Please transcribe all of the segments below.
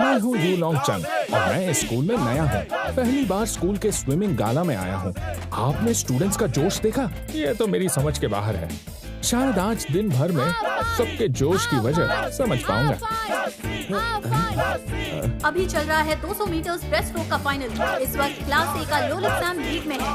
मैं हूँ you long चंग और मैं इस स्कूल में नया हूँ। पहली बार स्कूल के स्विमिंग गाला में आया हूँ। आपने स्टूडेंट्स का जोश देखा? ये तो मेरी समझ के बाहर है। शायद आज दिन भर में सबके जोश की वजह समझ पाऊंगा। अभी चल रहा है 200 मीटर्स ब्रेस्ट स्ट्रोक का फाइनल। इस वक्त क्लास ए का लोलिक सैम लीड में है।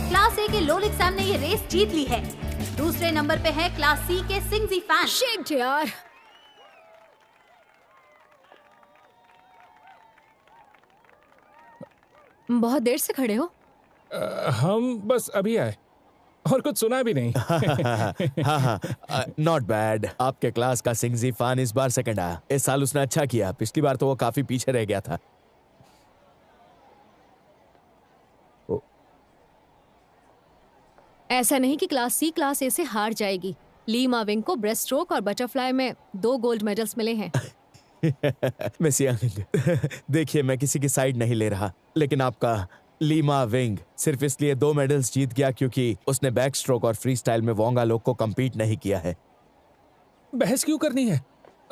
क्लास ए के लोलिक सैम ने ये रेस जीत ली है। दूसरे नंबर पे है क्लास सी के सिंगजी फैन। शिट यार, बहुत देर से खड़े हो। हम बस अभी आए और कुछ सुना भी नहीं। हाँ, नॉट बैड। आपके क्लास का सिंगजी फान इस बार सेकंड आया। इस साल उसने अच्छा किया, पिछली बार तो वो काफी पीछे रह गया था। ऐसा नहीं कि क्लास सी क्लास ए से हार जाएगी। ली माविंग को ब्रेस्ट स्ट्रोक और बटरफ्लाई में 2 गोल्ड मेडल्स मिले हैं। मिस यंग, देखिए मैं किसी की साइड नहीं ले रहा, लेकिन आपका ली माविंग सिर्फ इसलिए 2 मेडल्स जीत गया क्योंकि उसने बैक स्ट्रोक और फ्री स्टाइल में वोंग आलोक को कम्पीट नहीं किया है। बहस क्यों करनी है?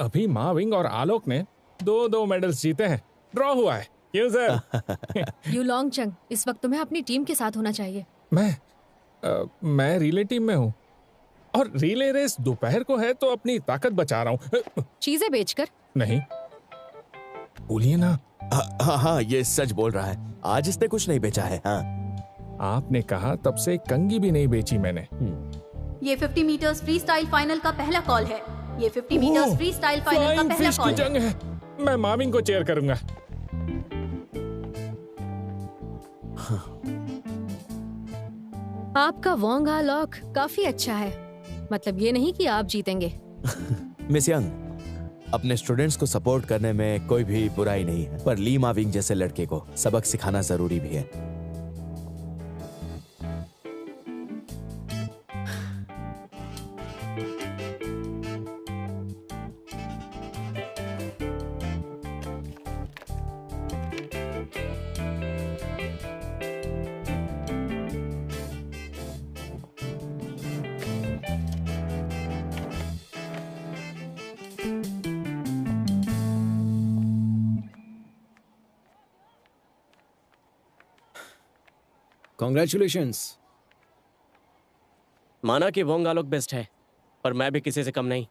अभी माविंग और आलोक ने 2-2 मेडल्स जीते हैं। ड्रॉ हुआ है। क्यों सर? यू लॉन्ग चंग, इस वक्त तुम्हें अपनी टीम के साथ होना चाहिए। मैं रिले टीम में हूँ और रिले रेस दोपहर को है तो अपनी ताकत बचा रहा हूँ। चीजें बेचकर नहीं, बोलिए ना। हाँ, ये सच बोल रहा है। आज इसने कुछ नहीं बेचा है। हाँ, आपने कहा तब से कंगी भी नहीं बेची मैंने। ये 50 मीटर्स फ्री स्टाइल फाइनल का पहला कॉल है। ये 50 मीटर्स फ्री स्टाइल फाइनल का पहला कॉल जंग है। मैं माविंग को चेयर करूंगा। आपका वोंग आलोक काफी अच्छा है। मतलब ये नहीं कि आप जीतेंगे। मिस यंग, अपने स्टूडेंट्स को सपोर्ट करने में कोई भी बुराई नहीं है, पर ली माविंग जैसे लड़के को सबक सिखाना जरूरी भी है। Congratulations. माना कि वोंग आलोक बेस्ट है, पर मैं भी किसी से कम नहीं।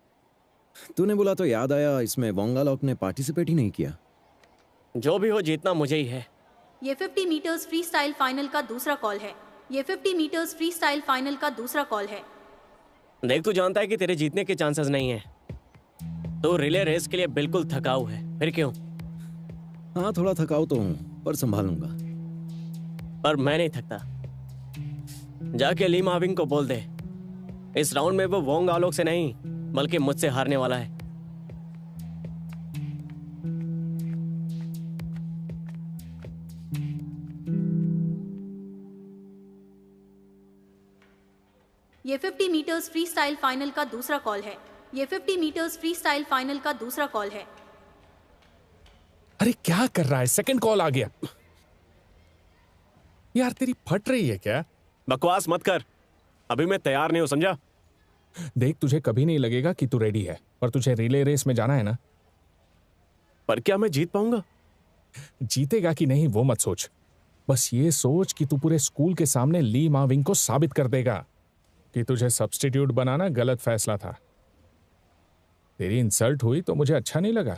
तूने बोला तो याद आया, इसमें वोंग आलोक ने पार्टिसिपेट ही नहीं किया। जो भी हो, जीतना मुझे ही है। ये 50 मीटर्स फ्री स्टाइल फाइनल का दूसरा कॉल है। ये 50 मीटर्स फ्री स्टाइल फाइनल का दूसरा कॉल है। देख, तू जानता है कि तेरे जीतने के चांसेस नहीं है। तो रिले रेस के लिए बिल्कुल थकाऊ है। फिर क्यों? हाँ, थोड़ा थकाऊ तो हूँ, पर संभालूंगा। पर मैं नहीं थकता। जाके ली माविंग को बोल दे, इस राउंड में वो वोंग आलोक से नहीं बल्कि मुझसे हारने वाला है। ये 50 मीटर्स फ्री स्टाइल फाइनल का दूसरा कॉल है। ये 50 मीटर्स फ्री स्टाइल फाइनल का दूसरा कॉल है। अरे क्या कर रहा है? सेकंड कॉल आ गया। यार तेरी फट रही है क्या? बकवास मत कर, अभी मैं तैयार नहीं हूं, समझा? देख, तुझे कभी नहीं लगेगा कि तू रेडी है, पर तुझे रिले रेस में जाना है ना। पर क्या मैं जीत पाऊंगा? जीतेगा कि नहीं वो मत सोच, बस ये सोच कि तू पूरे स्कूल के सामने ली माविंग को साबित कर देगा कि तुझे सब्स्टिट्यूट बनाना गलत फैसला था। तेरी इंसल्ट हुई तो मुझे अच्छा नहीं लगा।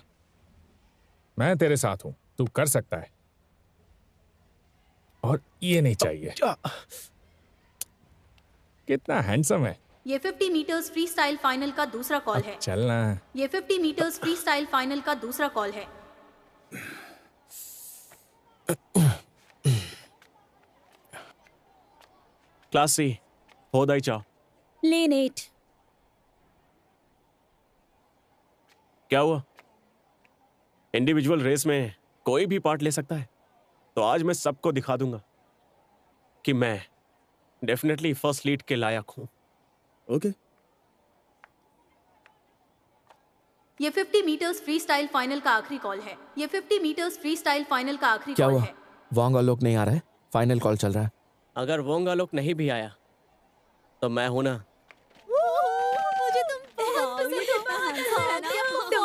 मैं तेरे साथ हूं, तू कर सकता है। और ये नहीं चाहिए। कितना हैंडसम है। ये 50 मीटर्स फ्री स्टाइल फाइनल का दूसरा कॉल है। चलना। ये 50 मीटर्स फ्री स्टाइल फाइनल का दूसरा कॉल है। क्लास सी, हो दाई चाओ। लेन 8। क्या हुआ? इंडिविजुअल रेस में कोई भी पार्ट ले सकता है, तो आज मैं सबको दिखा दूंगा कि मैं डेफिनेटली फर्स्ट लीड के लायक हूं। ओके। ये 50 मीटर्स फ्री स्टाइल फाइनल का आखिरी कॉल है। ये 50 मीटर्स फ्री स्टाइल फाइनल का आखिरी क्या कॉल हुआ? है। वोंग आलोक नहीं आ रहा है, फाइनल कॉल चल रहा है। अगर वोंग आलोक नहीं भी आया तो मैं हूं ना। मुझे तुम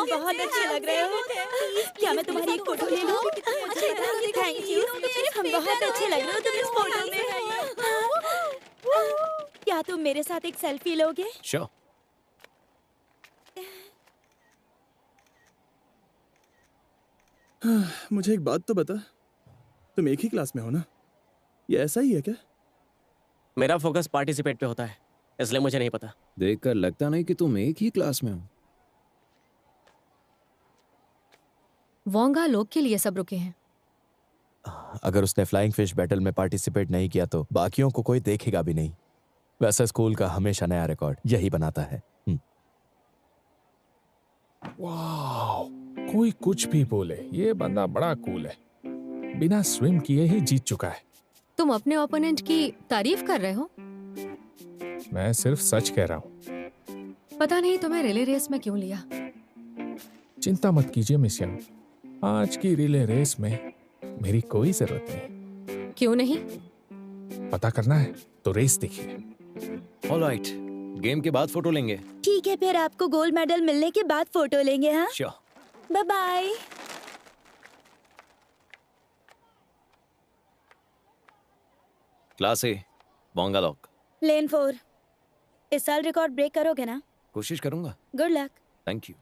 बहुत अच्छे लग रहे हो। क्या मैं तुम्हारी एक फोटो ले लूं? Thank you. हम बहुत अच्छे लग रहे हो तुम इस फोटो में। क्या तुम मेरे साथ एक सेल्फी लोगे? श्योर। मुझे एक बात तो बता, तुम एक ही क्लास में हो ना? ये ऐसा ही है क्या? मेरा फोकस पार्टिसिपेट पे होता है, इसलिए मुझे नहीं पता। देखकर लगता नहीं कि तुम एक ही क्लास में हो। वोंगा लोग के लिए सब रुके हैं। अगर उसने फ्लाइंग फिश बैटल में पार्टिसिपेट नहीं किया तो बाकियों को कोई देखेगा भी नहीं। वैसे स्कूल का हमेशा नया रिकॉर्ड यही बनाता है। वाह, कोई कुछ भी बोले, ये बंदा बड़ा कूल है। बिना स्विम किए ही जीत चुका है। तुम अपने ओपोनेंट की तारीफ कर रहे हो? मैं सिर्फ सच कह रहा हूँ। पता नहीं तुम्हें रिले रेस में क्यों लिया। चिंता मत कीजिए मिस यंग, आज की रिले रेस में मेरी कोई जरूरत नहीं। क्यों नहीं? पता करना है तो रेस देखिए। ऑलराइट, गेम के बाद फोटो लेंगे। ठीक है, फिर आपको गोल्ड मेडल मिलने के बाद फोटो लेंगे। हाँ, sure. Bye bye. Class A, Wong Alok. Lane 4, इस साल रिकॉर्ड ब्रेक करोगे ना? कोशिश करूंगा। Good luck. Thank you.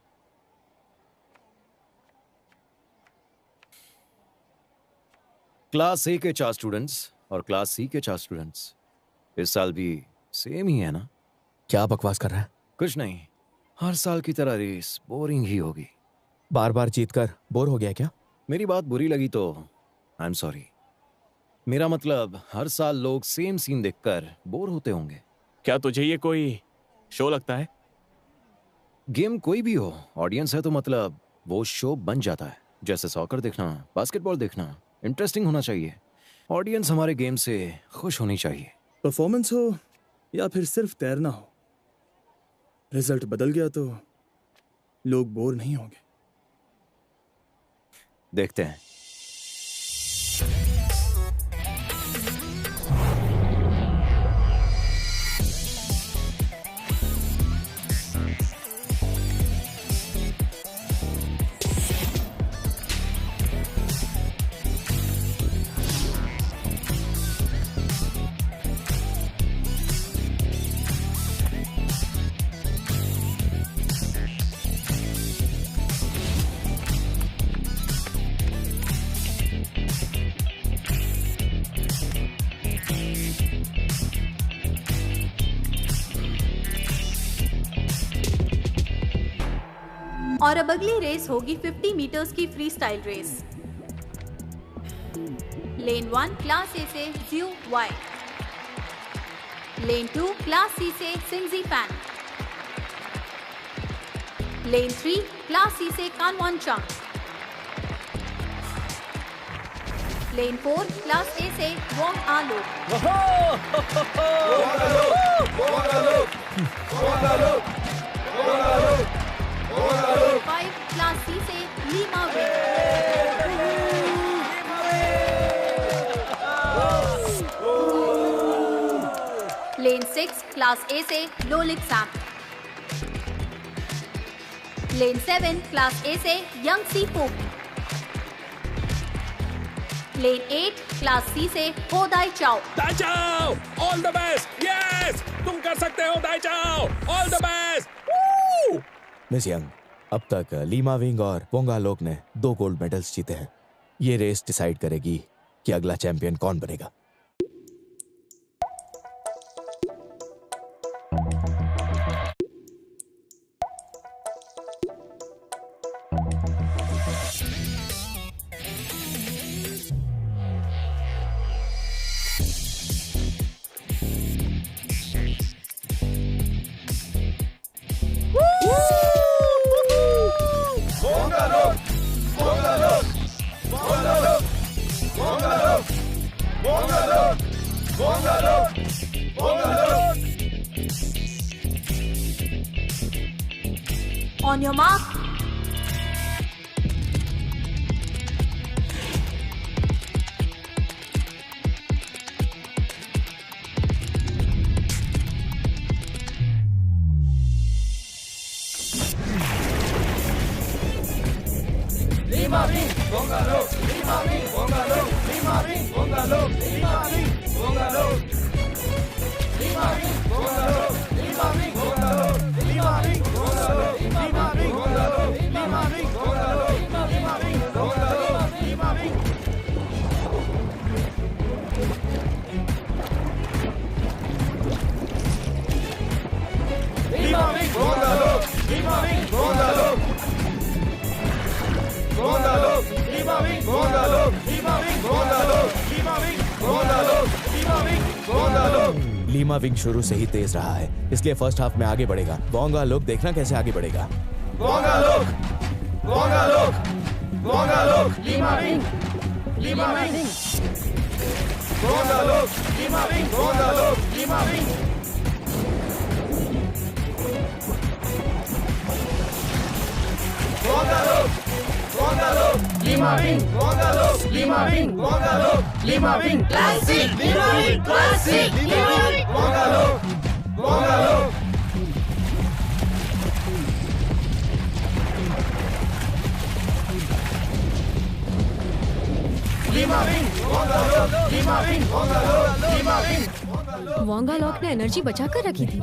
Class A के 4 स्टूडेंट्स और क्लास सी के 4 स्टूडेंट्स इस साल भी सेम ही है ना? क्या बकवास कर रहा है? कुछ नहीं, हर साल की तरह रेस बोरिंग ही होगी। बार बार जीतकर बोर हो गया क्या? मेरी बात बुरी लगी तो आई एम सॉरी। मेरा मतलब हर साल लोग सेम सीन देखकर बोर होते होंगे। क्या तुझे ये कोई शो लगता है? गेम कोई भी हो, ऑडियंस है तो मतलब वो शो बन जाता है। जैसे सॉकर देखना, बास्केटबॉल देखना, इंटरेस्टिंग होना चाहिए। ऑडियंस हमारे गेम से खुश होनी चाहिए। परफॉर्मेंस हो या फिर सिर्फ तैरना हो, रिजल्ट बदल गया तो लोग बोर नहीं होंगे। देखते हैं। और अब अगली रेस होगी 50 मीटर्स की freestyle race. Lane 1 class A से जियो वाई, लेन 2 क्लास सी से सिंगजी फैन, लेन 3 क्लास सी से कानवान चंग, लेन 4 क्लास ए से वोंग आलोक, लेन 5 क्लास सी से Lima wing, lane 6 class A से लोलिक सैम, लेन 7 क्लास ए से यंग सी फूक, लेन 8 क्लास सी से हो Daichao. Daichao, all the best. Yes, तुम कर सकते हो Daichao, all the best. Miss Young, अब तक लीमा विंग और वोंग आलोक ने 2 गोल्ड मेडल्स जीते हैं। ये रेस डिसाइड करेगी कि अगला चैंपियन कौन बनेगा। On your mark, Lima wing शुरू से ही तेज रहा है, इसलिए फर्स्ट हाफ में आगे बढ़ेगा। वोंगा लोग देखना कैसे आगे बढ़ेगा। वोंगा लॉक ने एनर्जी बचा कर रखी थी।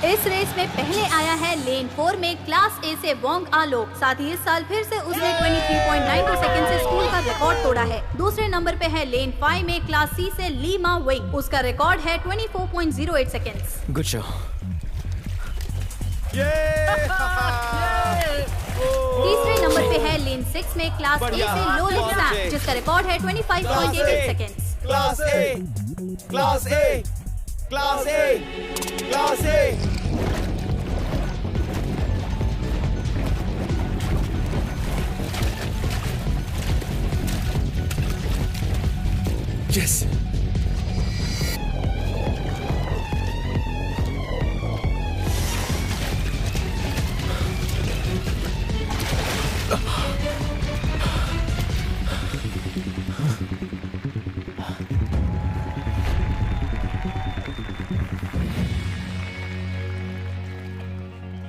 इस रेस में पहले आया है लेन 4 में क्लास ए से वोंग आलोक। साथ ही इस साल फिर से उसने 23.92 सेकंड से स्कूल का रिकॉर्ड तोड़ा है। दूसरे नंबर पे है लेन 5 में क्लास सी से लीमा विंग। उसका रिकॉर्ड है 24.08 सेकंड्स। Good show. तीसरे नंबर पे है लेन 6 में क्लास ए से लोलिक सैम, जिसका रिकॉर्ड है 25.88 सेकंड्स। क्लास ए, क्लास ए, क्लास ए, क्लास ए। यस।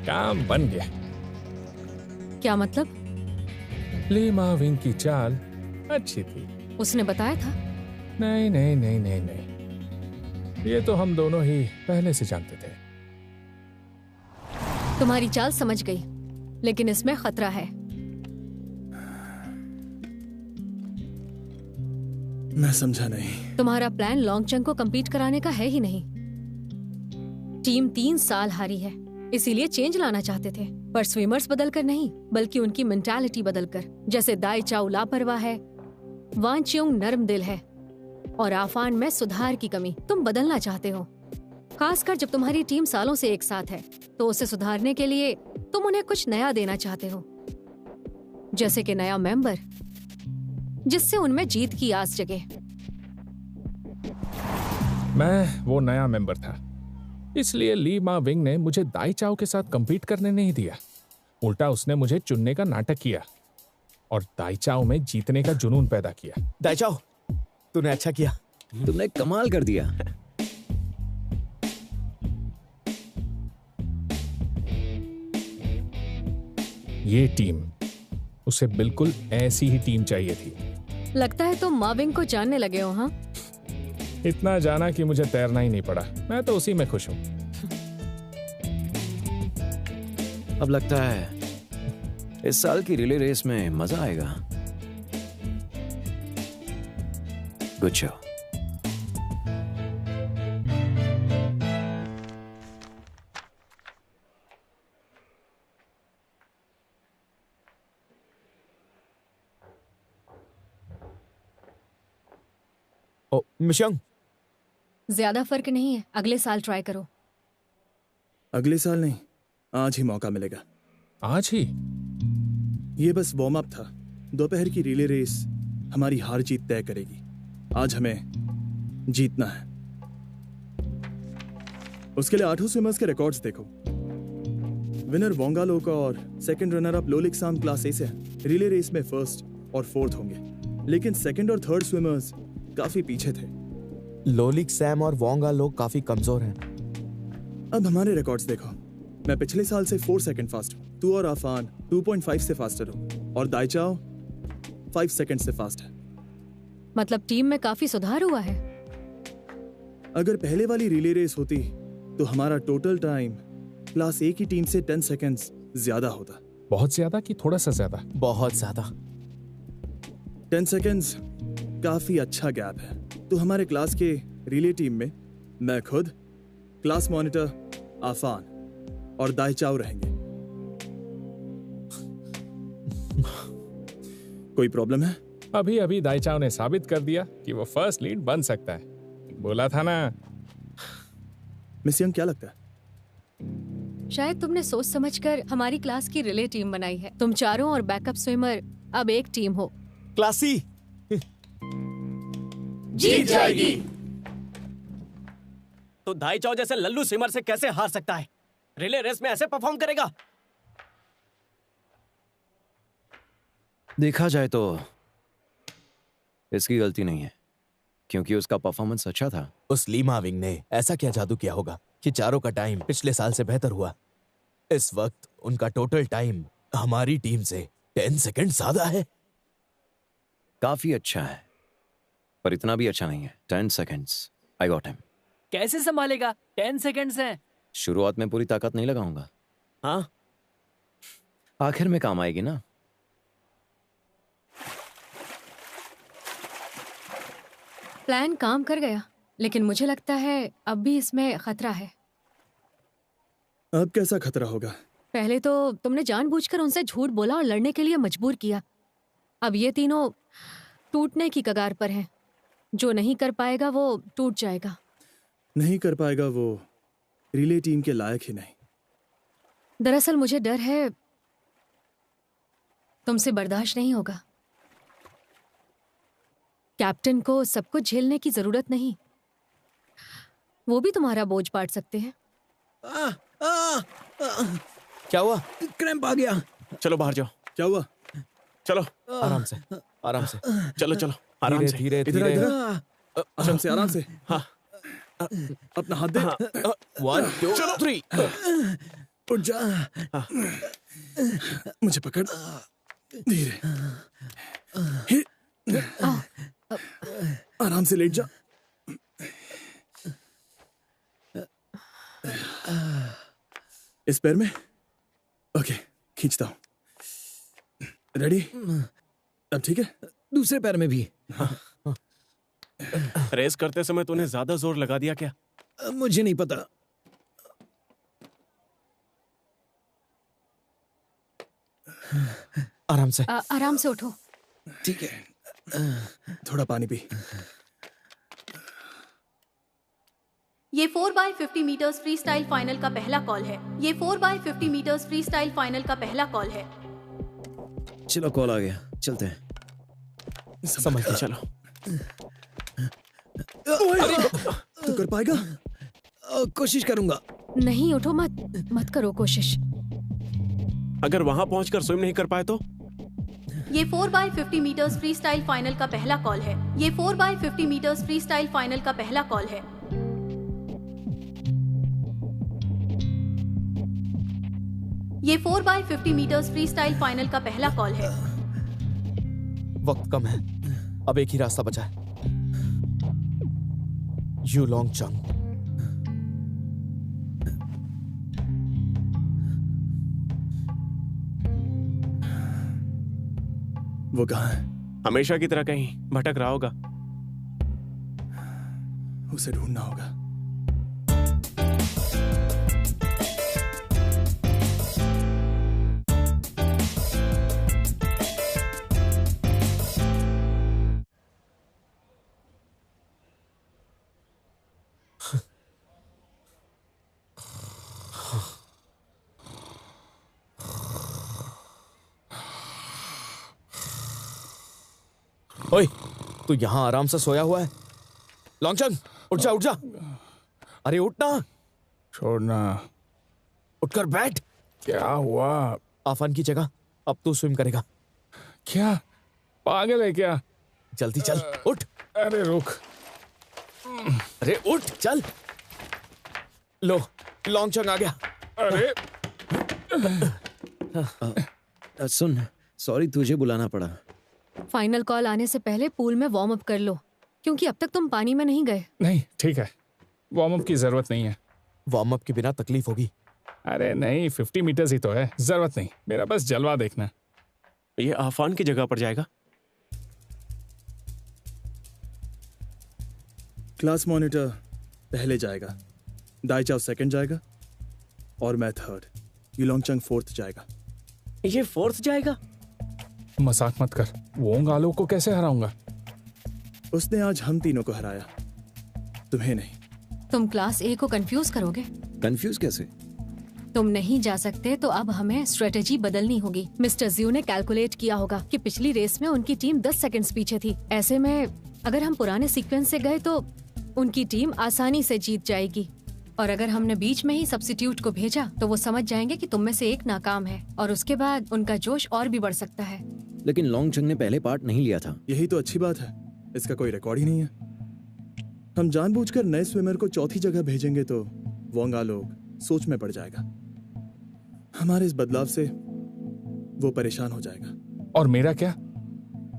काम बन गया। क्या मतलब? लीमा विंग की चाल अच्छी थी। उसने बताया था। नहीं नहीं नहीं नहीं नहीं, ये तो हम दोनों ही पहले से जानते थे। तुम्हारी चाल समझ गई, लेकिन इसमें खतरा है। मैं समझा नहीं। तुम्हारा प्लान लॉन्ग चंग को कंप्लीट कराने का है ही नहीं। टीम 3 साल हारी है, इसीलिए चेंज लाना चाहते थे, पर स्विमर्स बदलकर नहीं, बल्कि उनकी मेंटालिटी बदलकर। जैसे दाई चाउ लापरवाह है, वान चियोंग नर्म दिल है, और आफान में सुधार की कमी। तुम बदलना चाहते हो, खासकर जब तुम्हारी टीम सालों से एक साथ है, तो उसे सुधारने के लिए तुम उन्हें कुछ नया देना चाहते हो, जैसे कि नया मेंबर, जिससे उनमें जीत की आस जगे। मैं वो नया मेंबर था, इसलिए लीमा विंग ने मुझे दाई चाओ के साथ compete करने नहीं दिया। उल्टा उसने मुझे चुनने का नाटक किया और दाई चाओ में जीतने का जुनून पैदा किया। दाई चाओ, तूने अच्छा किया। तुमने कमाल कर दिया। ये टीम, उसे बिल्कुल ऐसी ही टीम चाहिए थी। लगता है तुम माविंग को जानने लगे हो। हाँ, इतना जाना कि मुझे तैरना ही नहीं पड़ा। मैं तो उसी में खुश हूं। अब लगता है इस साल की रिले रेस में मजा आएगा। Good show. ओ मिशंग, ज्यादा फर्क नहीं है, अगले साल ट्राई करो। अगले साल नहीं, आज ही मौका मिलेगा। आज ही? ये बस वार्म अप था। दोपहर की रिले रेस हमारी हार जीत तय करेगी। आज हमें जीतना है। उसके लिए 8 स्विमर्स के रिकॉर्ड्स देखो। विनर वोंगा लोका और सेकंड रनर अप लोलिक साम क्लास ए से हैं। रिले रेस में फर्स्ट और फोर्थ होंगे, लेकिन सेकंड और थर्ड स्विमर्स काफी पीछे थे। लोलिक, सैम और वोंगा लोग काफी कमजोर हैं। अब हमारे रिकॉर्ड्स देखो। मैं पिछले साल से 4 सेकंड फास्ट हूँ। तू और आफान 2.5 से फास्टर हो और दाइचाओ 5 सेकंड से फास्ट है। मतलब टीम में काफी सुधार हुआ है। अगर पहले वाली रिले रेस होती तो हमारा टोटल टाइम क्लास ए की टीम से 10 सेकंड्स ज्यादा होता। बहुत ज्यादा कि थोड़ा सा ज्यादा? बहुत ज्यादा। 10 सेकंड्स काफी अच्छा गैप है। तो हमारे क्लास के रिले टीम में मैं खुद, क्लास मॉनिटर आफान और दाइचाओ रहेंगे। कोई प्रॉब्लम है? अभी अभी दाइचाओ ने साबित कर दिया कि वो फर्स्ट लीड बन सकता है। बोला था ना। मिस यंग, क्या लगता है? शायद तुमने सोच समझकर हमारी क्लास की रिले टीम बनाई है। तुम चारों और बैकअप स्विमर अब एक टीम हो। क्लासी जीत जाएगी। तो दाइचाओ जैसे लल्लू स्विमर से कैसे हार सकता है? रिले रेस में ऐसे परफॉर्म करेगा? देखा जाए तो इसकी गलती नहीं है, क्योंकि उसका परफॉर्मेंस अच्छा था। उस लीमा विंग ने ऐसा क्या जादू किया होगा कि चारों का टाइम पिछले साल से बेहतर हुआ। इस वक्त उनका टोटल टाइम हमारी टीम से 10 सेकंड ज्यादा है। काफी अच्छा है, पर इतना भी अच्छा नहीं है। 10 सेकंड्स, आई गॉट हिम। कैसे संभालेगा? 10 सेकंड्स हैं। शुरुआत में पूरी ताकत नहीं लगाऊंगा, हाँ, आखिर में काम आएगी ना। प्लान काम कर गया, लेकिन मुझे लगता है अब भी इसमें खतरा है। अब कैसा खतरा होगा? पहले तो तुमने जानबूझकर उनसे झूठ बोला और लड़ने के लिए मजबूर किया। अब ये तीनों टूटने की कगार पर हैं। जो नहीं कर पाएगा वो टूट जाएगा। नहीं कर पाएगा वो रिले टीम के लायक ही नहीं। दरअसल मुझे डर है तुमसे बर्दाश्त नहीं होगा। कैप्टन को सब कुछ झेलने की जरूरत नहीं, वो भी तुम्हारा बोझ पाट सकते हैं। क्या हुआ? क्रैम्प आ गया। चलो बाहर जाओ। क्या हुआ? चलो आराम से, आराम से। चलो चलो, आराम धीरे से। धीरे इधर धीरे। इधर, आराम से, आराम से। हाँ। अपना हाथ दे। 1 2 3। उठ जा। मुझे पकड़। धीरे। आराम से लेट जा। इस पैर में? ओके, खींचता हूं। रेडी? अब ठीक है? दूसरे पैर में भी। रेस करते समय तूने ज्यादा जोर लगा दिया क्या? मुझे नहीं पता। आराम से। आराम से उठो। ठीक है। थोड़ा पानी पी। ये 4x50 metres freestyle final का पहला कॉल है। ये 4x50 metres freestyle final का पहला कॉल है। चलो, कॉल आ गया, चलते हैं। समझ के चलो। तू कर पाएगा? कोशिश करूंगा। नहीं, उठो मत करो कोशिश। अगर वहां पहुंचकर स्विम नहीं कर पाए तो? ये 4x50 metres freestyle final का पहला कॉल है। ये 4x50 metres freestyle final का पहला कॉल है। ये 4x50 metres freestyle final का पहला कॉल है। वक्त कम है, अब एक ही रास्ता बचा है। यू लॉन्ग चंग। वो कहाँ है? हमेशा की तरह कहीं भटक रहा होगा। उसे ढूंढना होगा। ओए, तू यहाँ आराम से सोया हुआ है? लॉन्गचंग, उठ जा, उठ जा। अरे उठना। छोड़ना। उठकर बैठ। क्या हुआ? आफान की जगह अब तू स्विम करेगा। क्या पागल है क्या? जल्दी चल, उठ। अरे रुक। अरे उठ चल। लो लॉन्ग चंग आ गया। अरे सुन, सॉरी तुझे बुलाना पड़ा। फाइनल कॉल आने से पहले पूल में वार्म अप कर लो, क्योंकि अब तक तुम पानी में नहीं गए। नहीं ठीक है, वार्म अप की जरूरत नहीं है। वार्म अप के बिना तकलीफ होगी। अरे नहीं, 50 मीटर्स ही तो है, जरूरत नहीं। मेरा बस जलवा देखना। ये आफान की जगह पर जाएगा। क्लास मॉनिटर पहले जाएगा, दाईचाओ सेकंड जाएगा और मैं थर्ड। युलोंगचंग फोर्थ जाएगा। ये फोर्थ जाएगा? मजाक मत कर, वोंग आलो को कैसे हराऊंगा? उसने आज हम तीनों को हराया, तुम्हें नहीं। तुम क्लास ए को कंफ्यूज करोगे। कंफ्यूज कैसे? तुम नहीं जा सकते तो अब हमें स्ट्रेटेजी बदलनी होगी। मिस्टर जियो ने कैलकुलेट किया होगा कि पिछली रेस में उनकी टीम 10 सेकंड्स पीछे थी। ऐसे में अगर हम पुराने सीक्वेंस से गए तो उनकी टीम आसानी से जीत जाएगी, और अगर हमने बीच में ही सब्स्टिट्यूट को भेजा तो वो समझ जाएंगे कि तुम में से एक नाकाम है, और उसके बाद उनका जोश और भी बढ़ सकता है। लेकिन लॉन्गचंग ने पहले पार्ट नहीं लिया था। यही तो अच्छी बात है, इसका कोई रिकॉर्ड ही नहीं है। हम जानबूझकर नए स्विमर को चौथी जगह भेजेंगे तो वोंग आलो सोच में पड़ जाएगा। हमारे इस बदलाव से वो परेशान हो जाएगा। और मेरा क्या?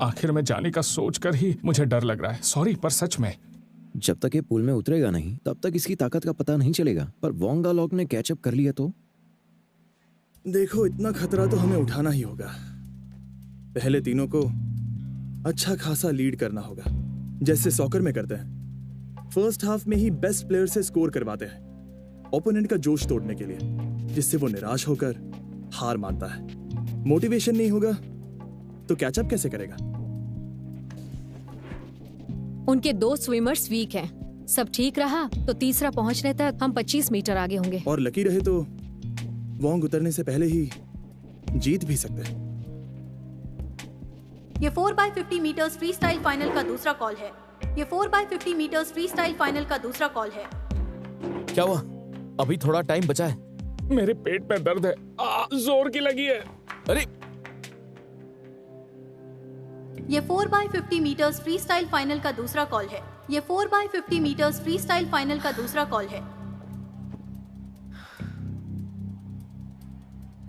आखिर में जाने का सोचकर ही मुझे डर लग रहा है। सॉरी, पर सच में। जब तक ये पूल में उतरेगा नहीं तब तक इसकी ताकत का पता नहीं चलेगा। पर वोंग आलो ने कैचअप कर लिया तो? देखो, इतना खतरा तो हमें उठाना ही होगा। पहले तीनों को अच्छा खासा लीड करना होगा, जैसे सॉकर में करते हैं। फर्स्ट हाफ में ही बेस्ट प्लेयर से स्कोर करवाते हैं ओपोनेंट का जोश तोड़ने के लिए, जिससे वो निराश होकर हार मानता है। मोटिवेशन नहीं होगा तो कैचअप कैसे करेगा? उनके 2 स्विमर्स वीक हैं। सब ठीक रहा तो तीसरा पहुंचने तक हम 25 मीटर आगे होंगे। और लकी रहे तो वोंग उतरने से पहले ही जीत भी सकते हैं। ये 4x50 metres freestyle final का दूसरा कॉल है। ये 4x50 metres freestyle final का दूसरा कॉल है। क्या हुआ? अभी थोड़ा टाइम बचा है। मेरे पेट में दर्द है, जोर की लगी है। अरे ये 4x50 metres freestyle final का दूसरा कॉल है। ये 4x50 metres freestyle final का दूसरा कॉल है।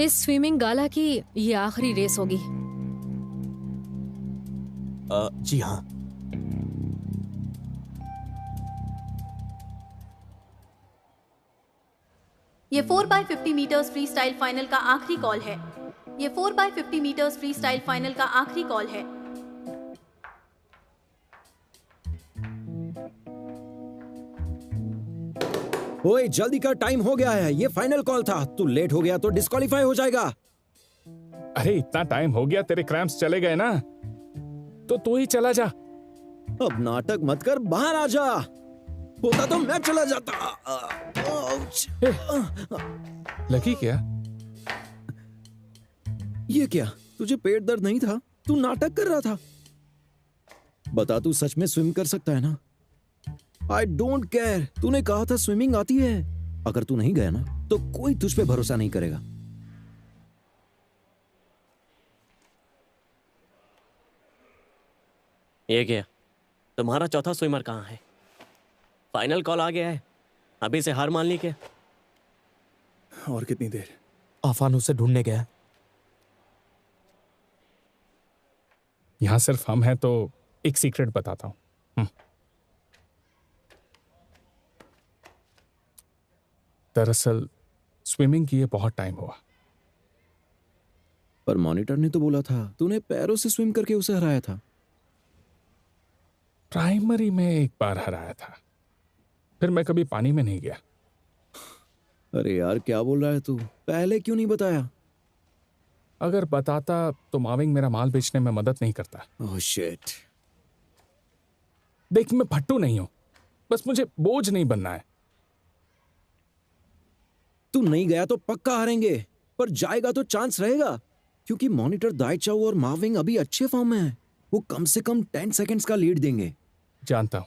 इस स्विमिंग गाला की ये आखिरी रेस होगी। जी हाँ। ये 4x50 metres freestyle final का आखिरी कॉल है। ये 4x50 metres freestyle final का आखिरी कॉल है। ओए जल्दी कर, टाइम हो गया है। ये फाइनल कॉल था, तू लेट हो गया तो डिस्क्वालीफाई हो जाएगा। अरे इतना टाइम हो गया, तेरे क्रैम्प्स चले गए ना, तो तू ही चला जा। अब नाटक मत कर, बाहर आ जा। होता तो मैं चला जाता। लकी क्या? ये क्या, तुझे पेट दर्द नहीं था? तू नाटक कर रहा था। बता, तू सच में स्विम कर सकता है ना? आई डोंट केयर, तूने कहा था स्विमिंग आती है। अगर तू नहीं गया ना तो कोई तुझ पे भरोसा नहीं करेगा। ये क्या, तुम्हारा चौथा स्विमर कहाँ है? फाइनल कॉल आ गया है, अभी से हार मान ली क्या? और कितनी देर? आफान उसे ढूंढने गया। यहां सिर्फ हम हैं तो एक सीक्रेट बताता हूं। दरअसल स्विमिंग किए बहुत टाइम हुआ। पर मॉनिटर ने तो बोला था तूने पैरों से स्विम करके उसे हराया था। प्राइमरी में एक बार हराया था, फिर मैं कभी पानी में नहीं गया। अरे यार क्या बोल रहा है तू? पहले क्यों नहीं बताया? अगर बताता तो माविंग मेरा माल बेचने में मदद नहीं करता। Oh shit. देख, मैं फट्टू नहीं हूं, बस मुझे बोझ नहीं बनना है। तू नहीं गया तो पक्का हारेंगे, पर जाएगा तो चांस रहेगा, क्योंकि मॉनिटर दाईचाओ और माविंग अभी अच्छे फॉर्म में हैं। वो कम से कम 10 सेकंड्स का लीड देंगे। जानता हूं,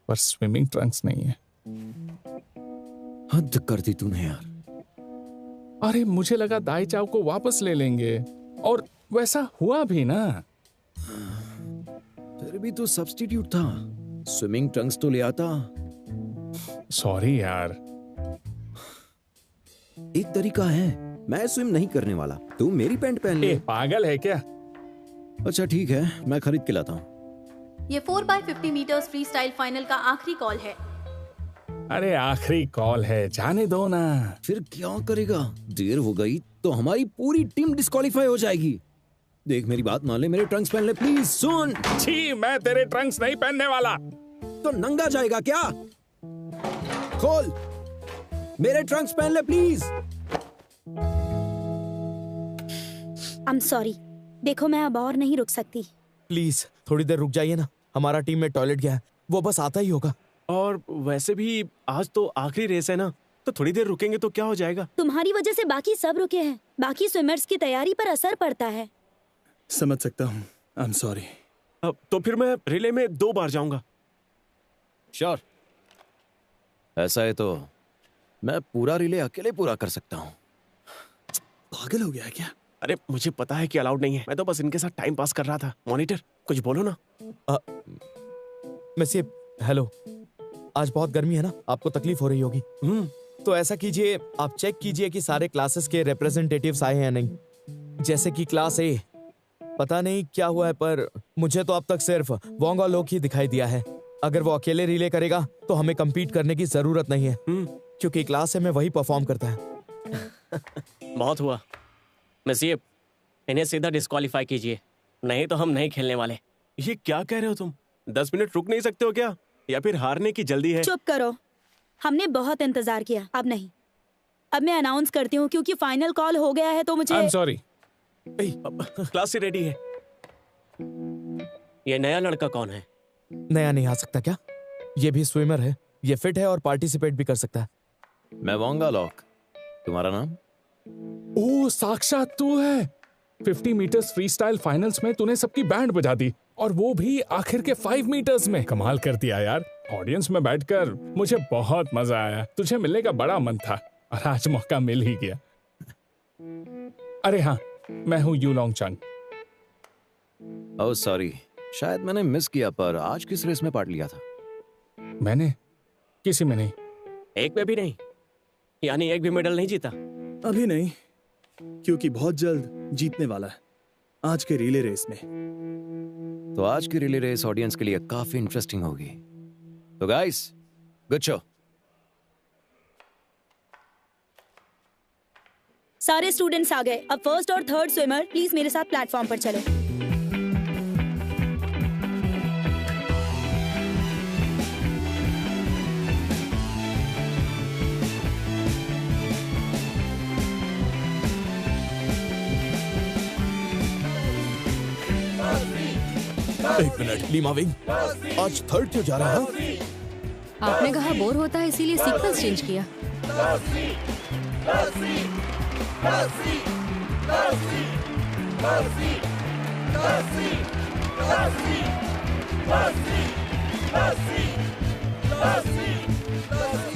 पर स्विमिंग ट्रंक्स नहीं है। हद कर दी तूने यार। अरे मुझे लगा दाईचाओ को वापस ले लेंगे, और वैसा हुआ भी ना। फिर भी तो सब्स्टिट्यूट था। स्विमिंग ट्रंक्स तो ले आता। सॉरी यार। एक तरीका है, मैं स्विम नहीं करने वाला, तू मेरी पैंट पहन ले। पागल है क्या? अच्छा ठीक है, मैं खरीद के लाता हूँ। ये 4x50 metres freestyle final का आखिरी कॉल है। अरे आखिरी कॉल है, जाने दो ना। फिर क्या करेगा? देर हो गई तो हमारी पूरी टीम डिस्क्वालीफाई हो जाएगी। देख मेरी बात मान ले, मेरे ट्रंक्स पहन ले प्लीज। सुन, छी, मैं तेरे ट्रंक्स नहीं पहनने वाला। तो नंगा जाएगा क्या? खोल, मेरे ट्रंक्स पहन ले प्लीज। आई एम सॉरी, देखो मैं अब और नहीं रुक सकती। प्लीज थोड़ी देर रुक जाइए ना, हमारा टीम में टॉयलेट गया है, वो बस आता ही होगा। और वैसे भी आज तो आखिरी रेस है ना, तो थोड़ी देर रुकेंगे तो क्या हो जाएगा? तुम्हारी वजह से बाकी सब रुके हैं, बाकी स्विमर्स की तैयारी पर असर पड़ता है। समझ सकता हूँ, आई एम सॉरी। अब तो फिर मैं रिले में 2 बार जाऊंगा। श्योर, ऐसा है तो मैं पूरा रिले अकेले पूरा कर सकता हूँ। पागल हो गया है क्या? अरे मुझे पता है कि अलाउड नहीं है, मैं तो बस इनके साथ टाइम पास कर रहा था। मॉनिटर कुछ बोलो ना। मैसे हेलो, आज बहुत गर्मी है ना, आपको तकलीफ हो रही होगी। तो ऐसा कीजिए, आप चेक कीजिए कि सारे क्लासेस के रिप्रेजेंटेटिव्स आए हैं या नहीं। जैसे कि क्लास ए, पता नहीं क्या हुआ है पर मुझे तो अब तक सिर्फ वोंग आलोक ही दिखाई दिया है। अगर वो अकेले रिले करेगा तो हमें compete करने की जरूरत नहीं है, क्योंकि क्लास ए में वही परफॉर्म करता है। बहुत हुआ नसीब, इन्हें सीधा डिस्क्वालीफाई कीजिए, नहीं तो हम नहीं खेलने वाले। ये क्या कह रहे हो तुम? 10 मिनट रुक नहीं सकते हो क्या? या फिर हारने की जल्दी है? चुप करो, हमने बहुत इंतजार किया, अब नहीं। अब मैं अनाउंस करती हूँ क्योंकि फाइनल कॉल हो गया है तो मुझे। I am sorry. क्लास से रेडी है। ये नया लड़का कौन है? नया नहीं आ सकता क्या? ये भी स्विमर है, ये फिट है और पार्टिसिपेट भी कर सकता है। मैं वोंग आलोक, तुम्हारा नाम? ओ साक्षात तू है। 50 मीटर्स फ्री स्टाइल फाइनल्स में तूने सबकी बैंड बजा दी, और वो भी आखिर के 5 मीटर्स में। कमाल कर दिया यार। ऑडियंस में बैठकर मुझे बहुत मजा आया। तुझे मिलने का बड़ा मन था और आज मौका मिल ही गया। अरे हाँ, मैं हूँ यूलोंग चंग। ओह सॉरी, शायद मैंने मिस किया, पर आज किस रेस में पार्ट लिया था? मैंने किसी में नहीं। एक में भी नहीं? यानी एक भी मेडल नहीं जीता? अभी नहीं, क्योंकि बहुत जल्द जीतने वाला है आज के रिले रेस में। तो आज की रिले रेस ऑडियंस के लिए काफी इंटरेस्टिंग होगी। तो गाइस, गुड शो। सारे स्टूडेंट्स आ गए। अब फर्स्ट और थर्ड स्विमर प्लीज मेरे साथ प्लेटफॉर्म पर चलो। एक मिनट, लीमा विंग आज थर्ड क्यों जा रहा है? आपने कहा बोर होता है इसीलिए सीक्वेंस चेंज किया।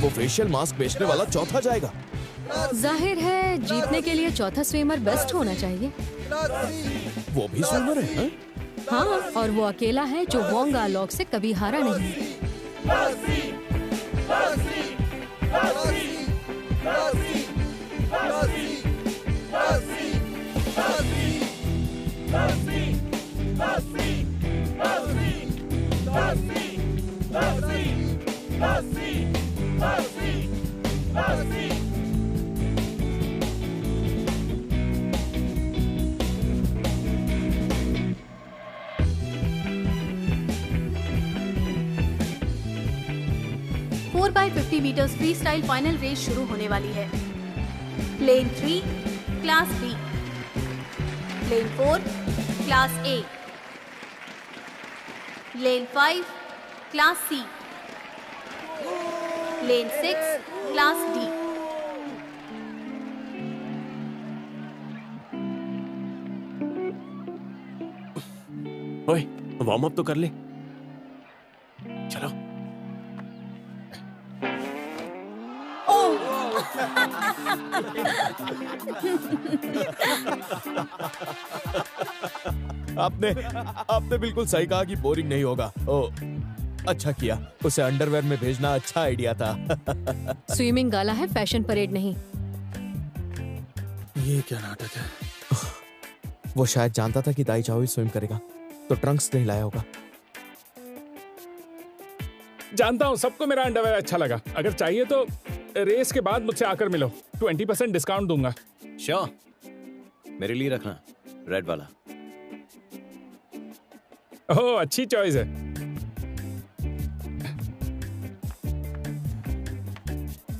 वो फेशियल मास्क बेचने वाला चौथा जाएगा। जाहिर है जीतने के लिए चौथा स्विमर बेस्ट होना चाहिए। वो भी स्विमर है, हैं? हाँ, और वो अकेला है जो वोंग आलोक से कभी हारा नहीं। Four by 50 metres freestyle final race शुरू होने वाली है। Lane 3 class B, lane 4 class A, lane 5 class C, lane 6 class D. ओए, वार्म अप तो कर ले। चलो। आपने बिल्कुल सही कहा कि बोरिंग नहीं होगा। ओ, अच्छा किया, उसे अंडरवेयर में भेजना अच्छा आइडिया था। स्विमिंग गाला है, फैशन परेड नहीं। ये क्या नाटक है? वो शायद जानता था कि दाई चाओ ही स्विम करेगा, तो ट्रंक्स नहीं लाया होगा। जानता हूँ सबको मेरा अंडरवेयर अच्छा लगा। अगर चाहिए तो रेस के बाद मुझसे आकर मिलो, 20% डिस्काउंट दूंगा। श्योर, मेरे लिए रखना रेड वाला। ओह, अच्छी चॉइस है।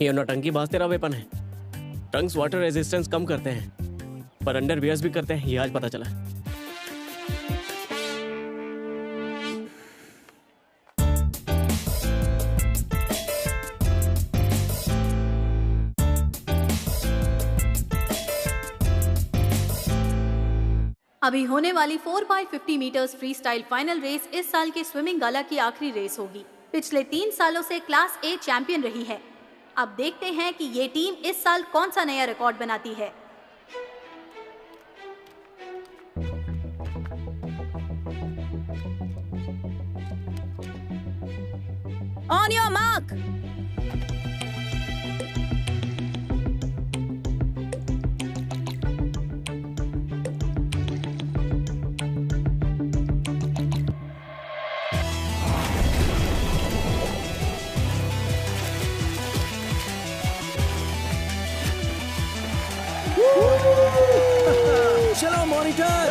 ये नौटंकी बाज तेरा वेपन है। ट्रंक्स वाटर रेजिस्टेंस कम करते हैं, पर अंडरवियर्स भी करते हैं, ये आज पता चला। अभी होने वाली 4x50 metres freestyle final race इस साल के स्विमिंग गाला की आखिरी रेस होगी। पिछले 3 सालों से क्लास ए चैंपियन रही है। अब देखते हैं कि ये टीम इस साल कौन सा नया रिकॉर्ड बनाती है। On your mark. चलो मॉनिटर।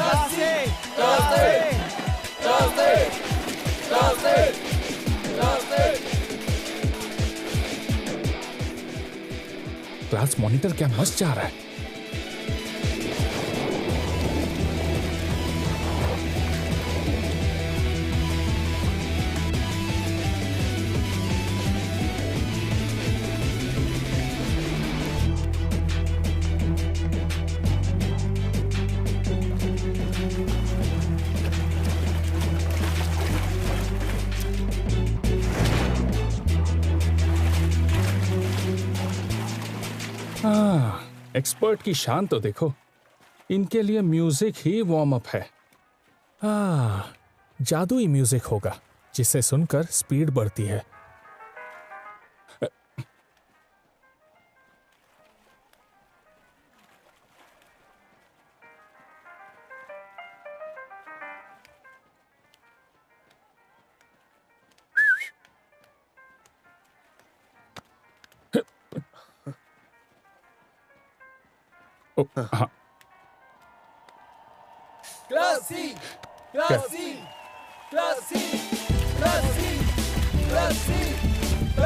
क्लास मॉनिटर क्या मस्त जा रहा है। हाँ, एक्सपर्ट की शान तो देखो। इनके लिए म्यूजिक ही वार्म अप है। हाँ, जादुई म्यूजिक होगा जिसे सुनकर स्पीड बढ़ती है। हाँ,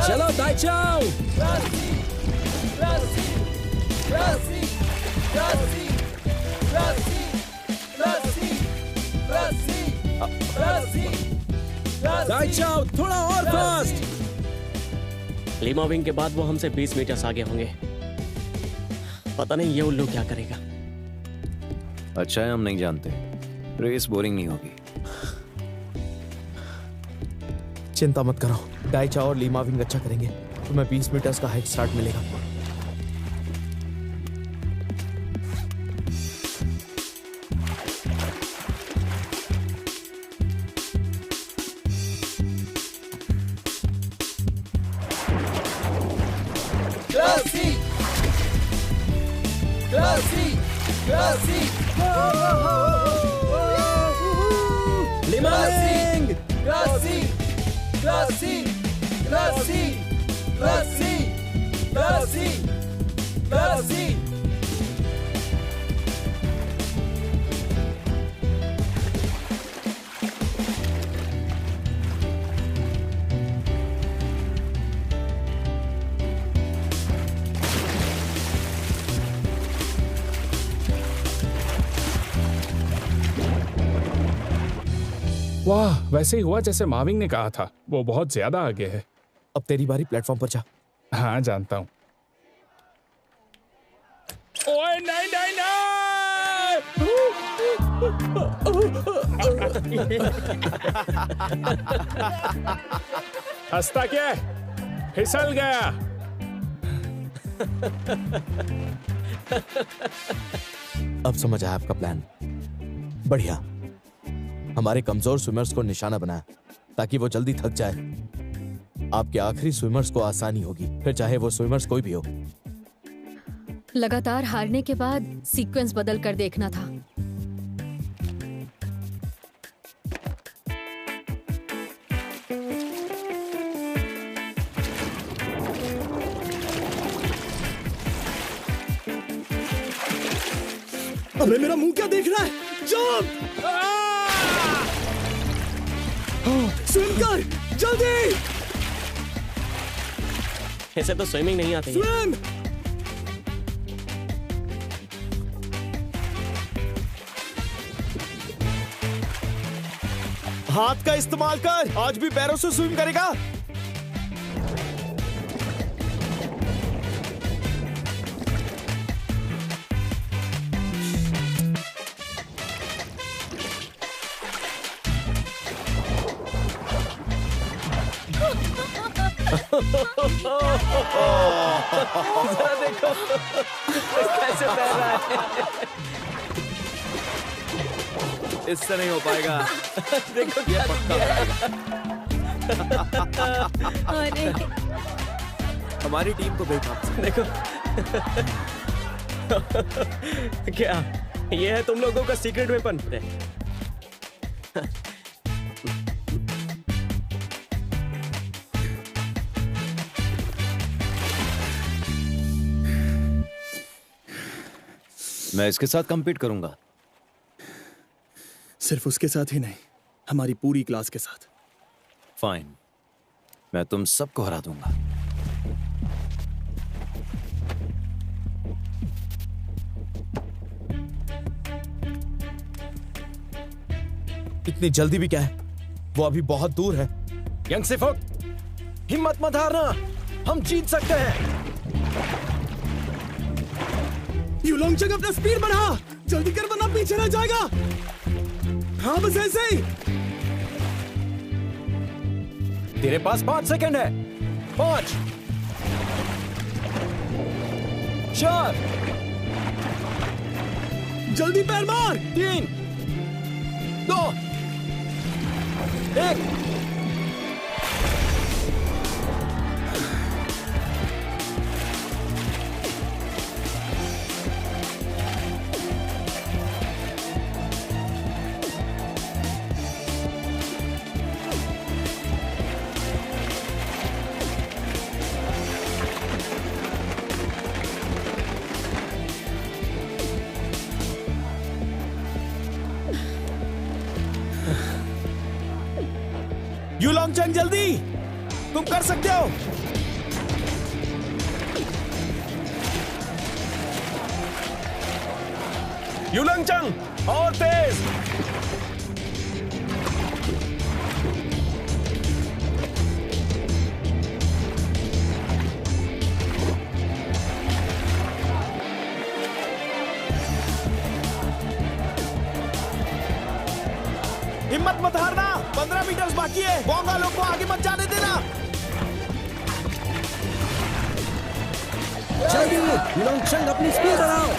चलो दाइचाओ। दाइचाओ थोड़ा और फास्ट। लीमा विंग के बाद वो हमसे 20 मीटर आगे होंगे। पता नहीं ये उल्लू क्या करेगा। अच्छा है हम नहीं जानते, रेस बोरिंग नहीं होगी। चिंता मत करो, दाइचा और लीमा विंग अच्छा करेंगे। तुम्हें 20 मीटर्स का हाइट स्टार्ट मिलेगा। वाह, वैसे ही हुआ जैसे माविंग ने कहा था। वो बहुत ज्यादा आगे है। अब तेरी बारी, प्लेटफॉर्म पर जा। हाँ, जानता हूं। ओए नहीं नहीं नहीं! हंसता क्या है? फिसल गया। अब समझ आया आपका प्लान। बढ़िया, हमारे कमजोर स्विमर्स को निशाना बनाया ताकि वो जल्दी थक जाए। आपके आखिरी स्विमर्स को आसानी होगी, फिर चाहे वो स्विमर्स कोई भी हो। लगातार हारने के बाद सीक्वेंस बदल कर देखना था। अबे मेरा मुंह क्या देख रहा है? जंप! स्विम कर जल्दी! ऐसे तो स्विमिंग नहीं आती है। स्विम! हाथ का इस्तेमाल कर। आज भी पैरों से स्विम करेगा? जरा देखो कैसे तैर रहा है। इससे नहीं हो पाएगा। देखो क्या अरे हमारी टीम को देखा। देखो क्या ये है तुम लोगों का सीक्रेट वेपन? मैं इसके साथ compete करूंगा। सिर्फ उसके साथ ही नहीं, हमारी पूरी क्लास के साथ। फाइन, मैं तुम सबको हरा दूंगा। इतनी जल्दी भी क्या है? वो अभी बहुत दूर है। यंग सिफुक, हिम्मत मत हारना, हम जीत सकते हैं। युलोंगचंग अपना स्पीड बढ़ा, जल्दी कर वरना पीछे रह जाएगा। हाँ बस ऐसे ही। तेरे पास 5 सेकंड है। 5 4 जल्दी पैर मार। 3 2 1 युलोंगचंग जल्दी, तुम कर सकते हो। युलोंगचंग और तेज। हिम्मत मत हारना, 15 मीटर बाकी है। बोंगा लोग को आगे मत जाने देना। जल्दी युलोंगचंग अपनी स्पीड बढ़ाओ।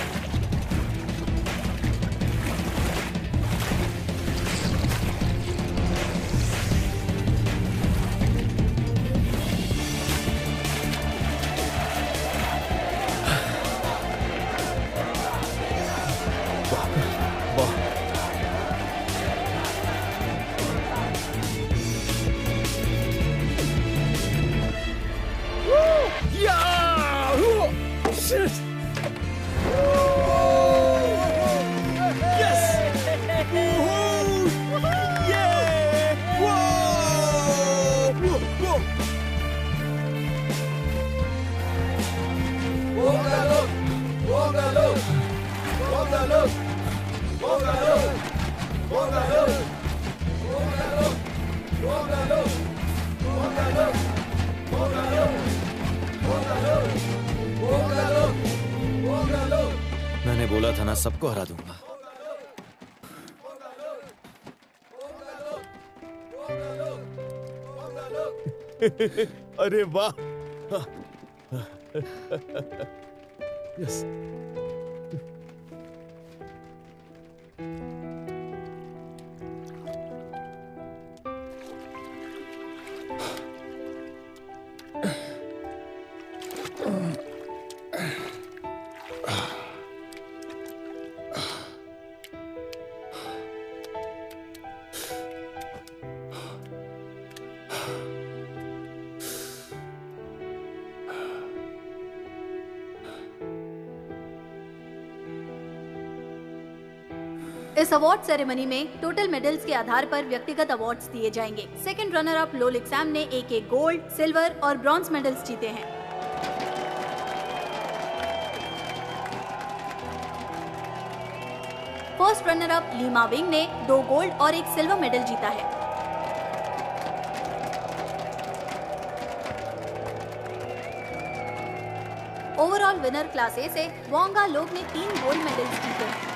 मैंने बोला था ना, सबको हरा दूंगा। अरे वाह। यस। इस अवार्ड सेरेमनी में टोटल मेडल्स के आधार पर व्यक्तिगत अवार्ड्स दिए जाएंगे। सेकंड रनर अप लोलिक सैम ने एक गोल्ड, सिल्वर और ब्रॉन्ज मेडल्स जीते हैं। First runner up Lima wing ने 2 गोल्ड और 1 सिल्वर मेडल जीता है। ओवरऑल विनर क्लास ए से वोंगा लोक ने 3 गोल्ड मेडल्स जीते हैं।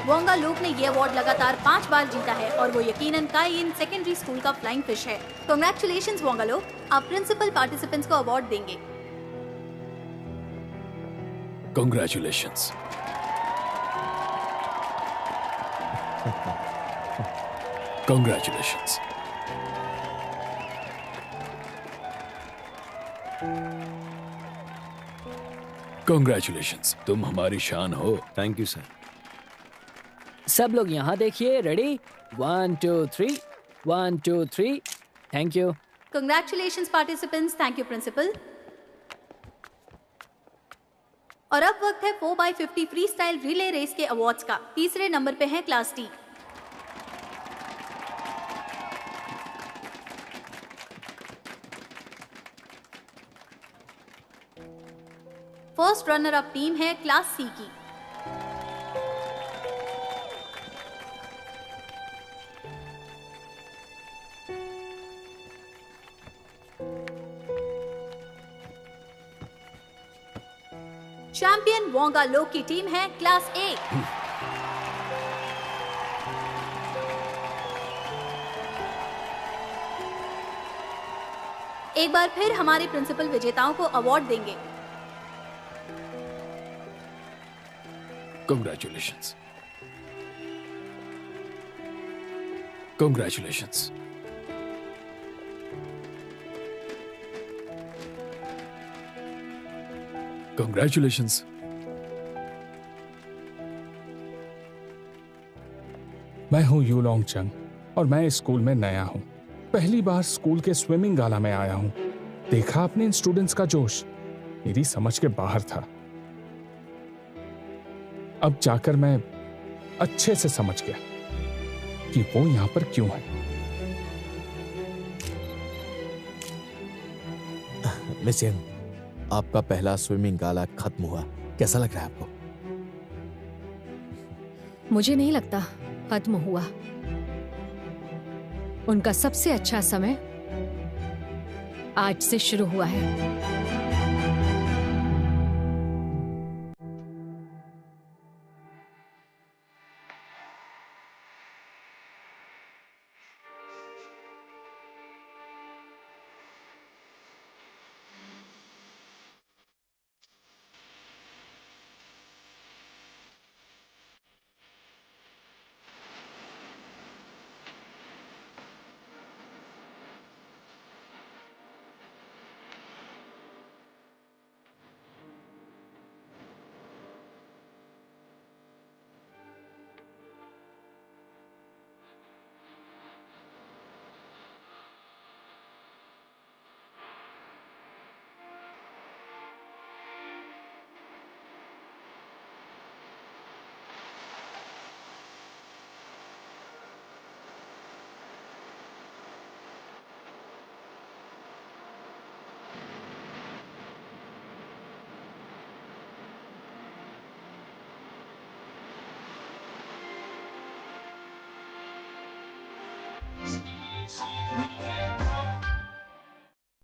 वोंगा लोक ने ये अवार्ड लगातार 5 बार जीता है और वो यकीनन काइन सेकेंडरी स्कूल का फ्लाइंग फिश है। कांग्रेचुलेशंस वोंगा लोक, आप प्रिंसिपल पार्टिसिपेंट्स को अवार्ड देंगे। कांग्रेचुलेशंस। कांग्रेचुलेशंस। कांग्रेचुलेशंस, तुम हमारी शान हो। Thank you sir. सब लोग यहाँ देखिए। Ready? 1 2 3 1 2 3। Thank you. Congratulations participants. Thank you principal. और अब वक्त है 4x50 freestyle relay race के अवार्ड्स का। तीसरे नंबर पे है class T. First runner up team है क्लास सी की। चैंपियन वोंगा लोक की टीम है क्लास ए। एक बार फिर हमारे प्रिंसिपल विजेताओं को अवार्ड देंगे। कांग्रेचुलेशंस। कांग्रेचुलेशंस। कांग्रेचुलेशंस। मैं हूं यूलोंग चंग और मैं इस स्कूल में नया हूं। पहली बार स्कूल के स्विमिंग गाला में आया हूं। देखा आपने इन स्टूडेंट्स का जोश, मेरी समझ के बाहर था। अब जाकर मैं अच्छे से समझ गया कि वो यहां पर क्यों है। मिस यंग, आपका पहला स्विमिंग गाला खत्म हुआ, कैसा लग रहा है आपको? मुझे नहीं लगता खत्म हुआ। उनका सबसे अच्छा समय आज से शुरू हुआ है।